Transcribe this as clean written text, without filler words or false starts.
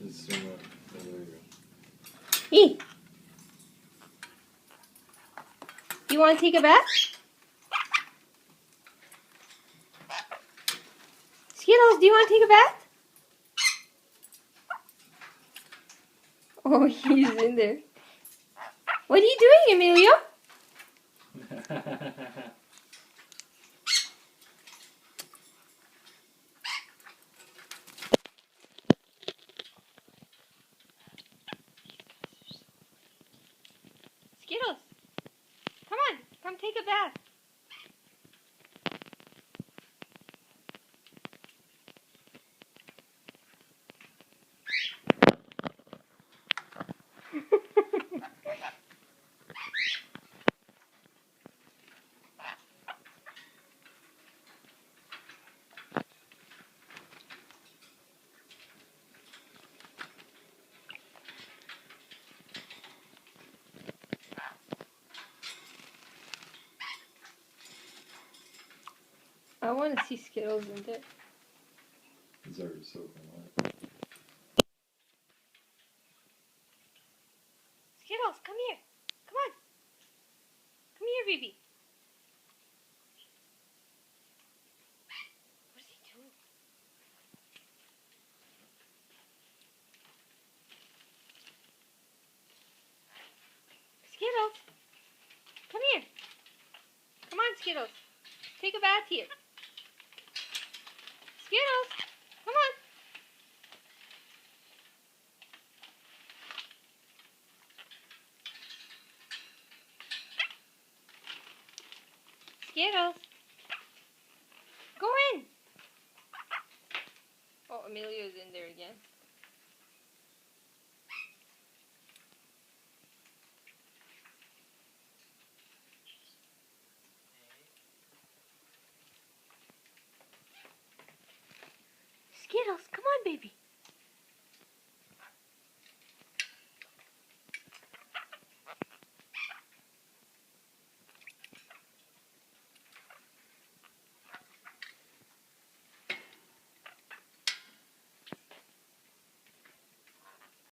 Just swing up. Oh, there you go. E. Do you want to take a bath? Skittles, do you want to take a bath? Oh, he's in there. What are you doing, Emilio? Skittles, come on, come take a bath. I want to see Skittles in there. He's already soaking wet. Skittles, come here. Come on. Come here, baby. What is he doing? Skittles, come here. Come on, Skittles. Take a bath here. Skittles, come on. Skittles, go in. Oh, Emilio's in there again.